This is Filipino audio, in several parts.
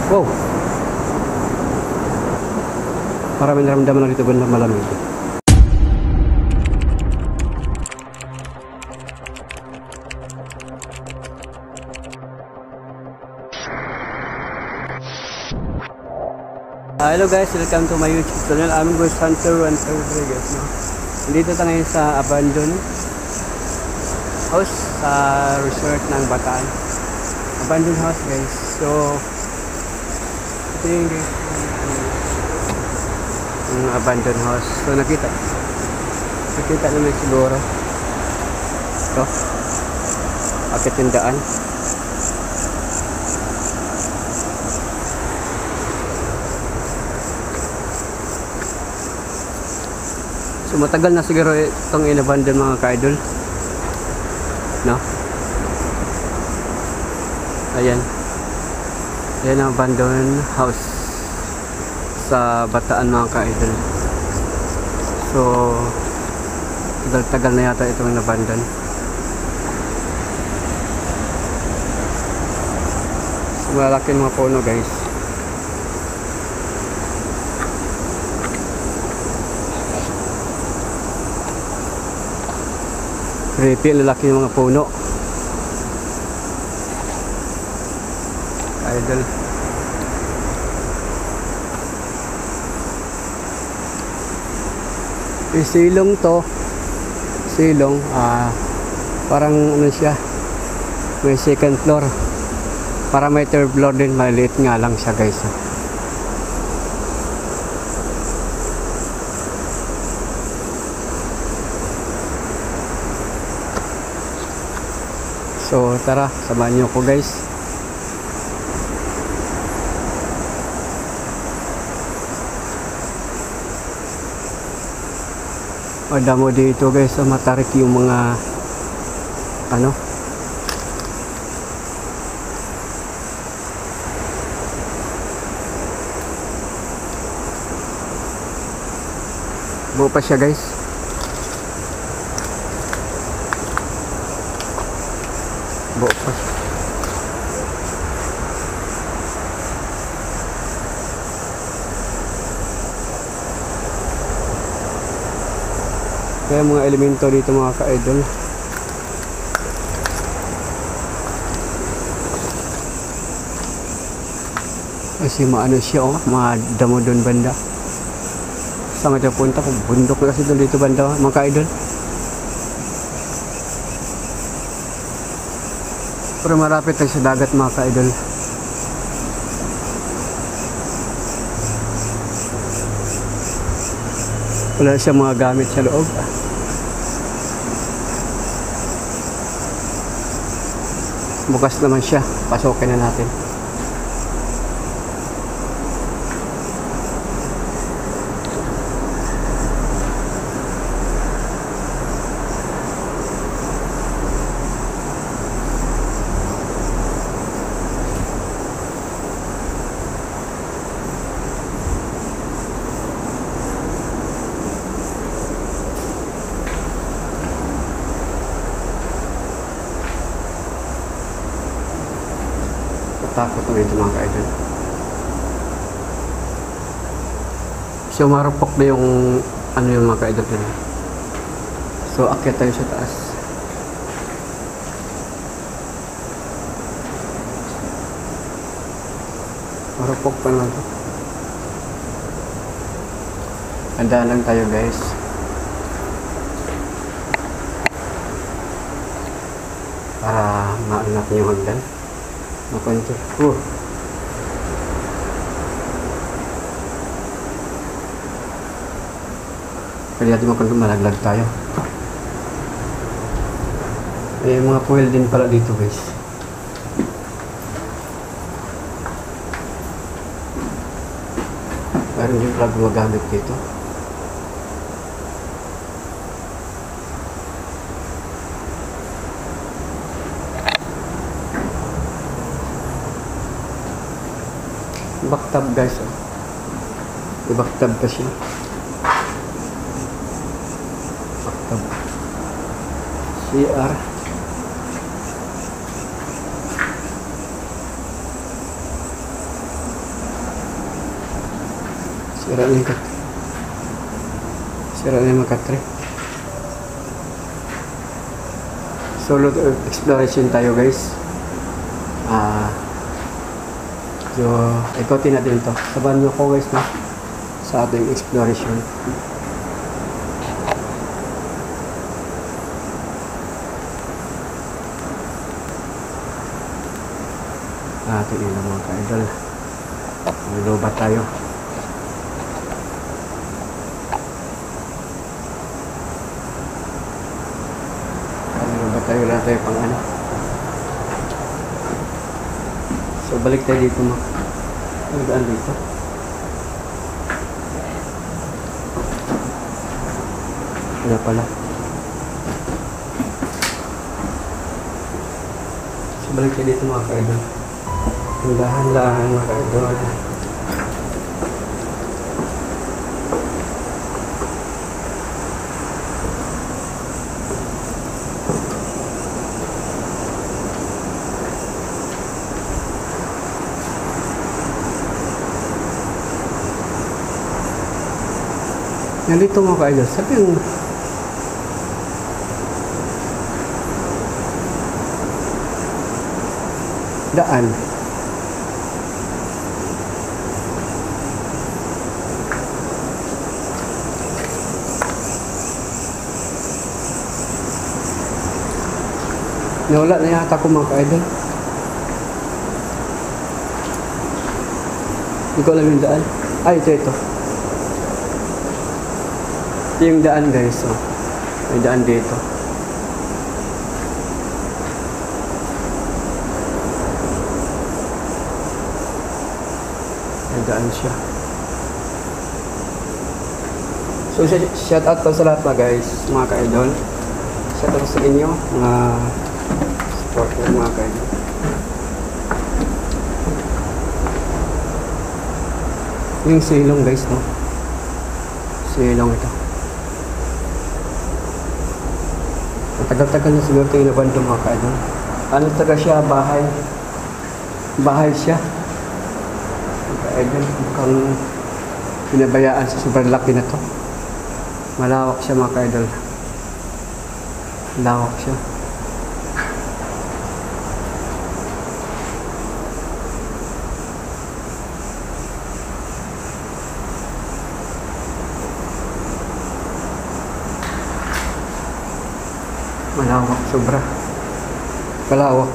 Wow! Parang may naramdaman na dito banda malamig. Hello guys, welcome to my YouTube channel. I'm Ghost Hunter Rodriguez. No? Dito tayo ngayon sa abandoned house sa resort ng Bataan. Abandoned house guys. So ito yung guys, yung abandoned house. So nakita naman siguro ito akit yung daan. So matagal na siguro itong inabandon mga ka-idol, no? Ayan ang abandoned house sa Bataan mga ka-idol. So tagal na yata itong inabandon. So malaki mga puno guys. Creepy, lalaki ng mga puno. Idol. Yung silong to, parang ano siya, may second floor. Para may third floor din, maliit nga lang siya guys. So tara, samahan niyo ko guys. Madamo dito guys, matarik yung mga ano, buo pa siya guys. Buo pa. Kaya mga elemento dito mga ka-idol. Kasi maano siya madamo doon banda. Saan nga punta kung bundok kasi doon dito banda mga ka-idol. Pero marapit tayo sa dagat mga ka-idol. Wala siya mga gamit sa loob. Bukas naman siya. Pasokin na natin. Takot na ito mga ka-idol. So marupok na yung ano yung mga ka-idol dito. So akyat tayo sa taas. Marupok pa naman ito. Handa lang tayo guys. Para maano natin yung hagdan. Makonto. Kaya natin makonto, malaglag tayo. May mga fuel din pala dito guys. Meron din pala gumagamit dito. Baktab guys, ibaktab pa siya. Baktab CR. Sira na yung sira na yung mga tree. Solo exploration tayo guys. So ikotin natin to. Sabahan nyo ko guys na sa ating exploration. Tingnan lang mga ka-idol. Lubat tayo. Lubat tayo na tayo pang ano. So balik tayo dito mga. Nagaan dito. Ano pala. So balik tayo dito mga ka-idol. Dahan-dahan mga ka-idol. Nandito mga ka-idol. Sabi yung daan. Nawala na yata ko mga ka-idol. Hindi ko alam yung daan. Ay, ito. Ito yung daan guys. Oh. May daan dito. May daan siya. So, shout out to sa lahat mga guys, mga ka-idol. Shout out sa inyo, mga supporter mga ka-idol. Yung silong guys, no? Silong ito. Matagal-tagal na siguro ito inabando mga ka-idol. Ano taga siya? Bahay. Bahay siya. Mga ka-idol, mukhang pinabayaan sa sobrang laki na to. Malawak siya mga ka-idol. Malawak siya. Malawak sobra. Malawak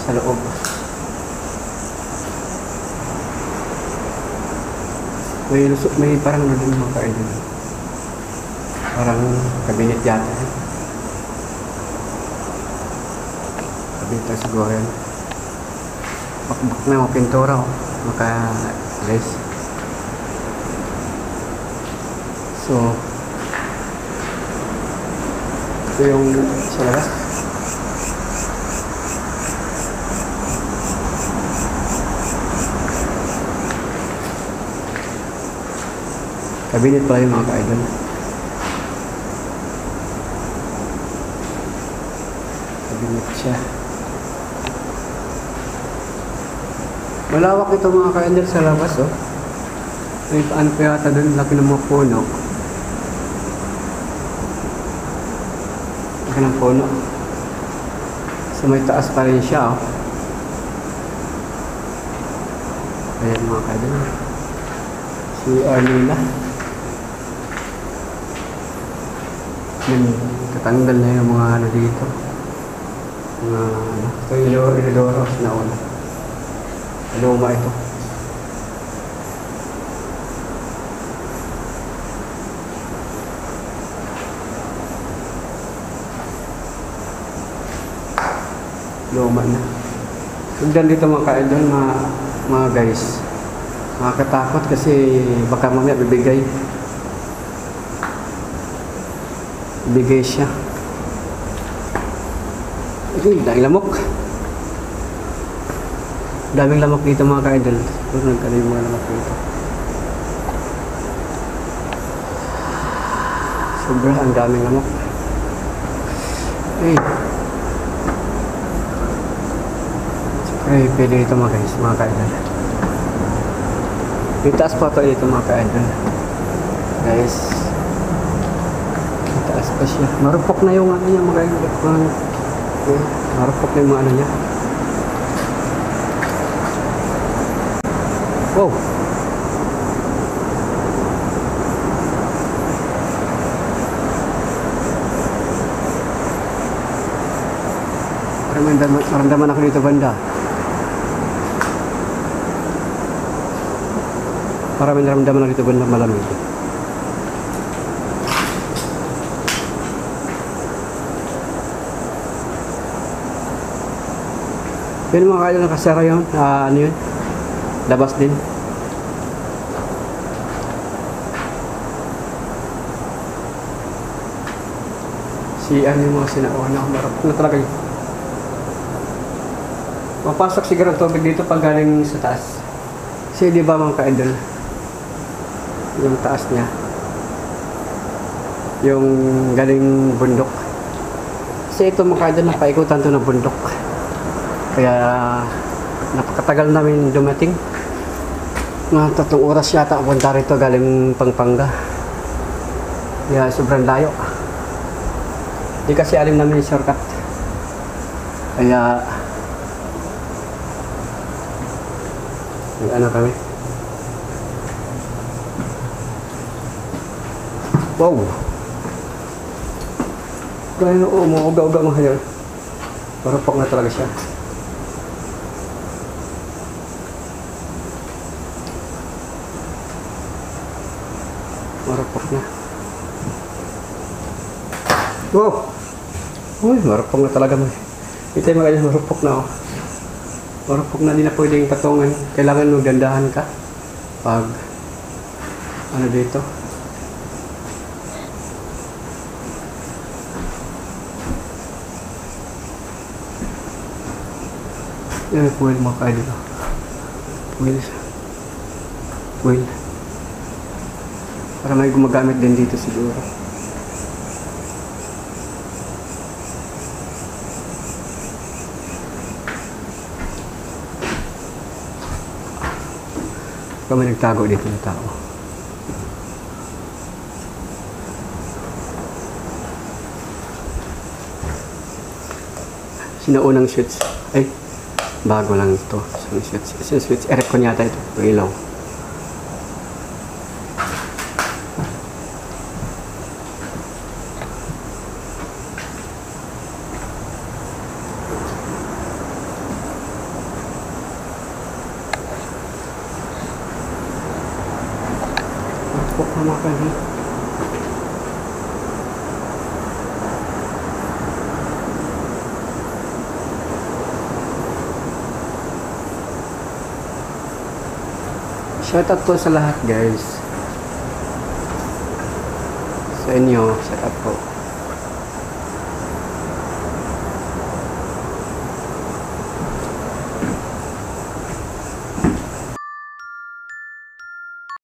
sa loob. May parang ano din mga ka-idol. Parang kabinet yata. Kabinet siguro yan. Bakbak na mga pintura oh. Maka-guys. So ito yung sa labas. Kabinet pala yung mga ka-idol. Kabinet siya. Malawak ito mga ka-idol sa labas oh. May paano pa yata doon, laki ng mga puno. Laki ng puno. So may taas pa rin siya oh. Ayan mga ka-idol. CR nila. Tatanggal na yung mga ano dito. Mga ano. Ito yung Inodoros na una. Luma ito. Luma na. Tignan dito mga ka-idol, mga guys. Makakatakot kasi baka mamaya bibigay siya. Daming lamok. Daming lamok dito mga ka-idol. Puro nagkala yung mga lamok dito. Sobra ang daming lamok. Pwede dito mga guys, mga ka-idol. May taas pa ito dito mga ka-idol. Guys. May taas pa siya. Marupok na yung ano niya mga ka-idol. Okay. Marupok na yung mga ano niya. Wow. Maramdaman ako dito banda. Maraming naramdaman ako dito banda malamig. Pero mga kailan nakasara yun, ano yun? Labas din. Si ano yung mga sinakuha na marap na talaga yun. Mapasok siguro ang tubig dito pag galing sa taas. Kasi di ba mga ka-idol, yung taas niya, yung galing bundok. Kasi ito mga ka-idol, napaikutan to ng bundok. Kaya napakatagal namin dumating. Mga 3 oras yata ang punta rito galing Pampanga. Kaya sobrang layo. Di kasi alim namin yung shortcut. Kaya ano kami. Wow. Kaya umuuga-uga mga yun. Marupok na talaga siya. Marupok na. Wow. Uy, marupok na talaga mo. Ito yung mga marupok na oh. Marupok na, di na pwedeng patungan. Kailangan mo dandahan ka pag ano dito. Yan, fuel mga ka-idol. Fuel. Para may gumagamit din dito siguro. Kami nagtago dito ng tao. Sinaunang switch. Ay, bago lang ito. Switch. Aircon yata ito. Ilaw. Makan ni. Shout out po sa lahat guys. Sa inyo, shout out po.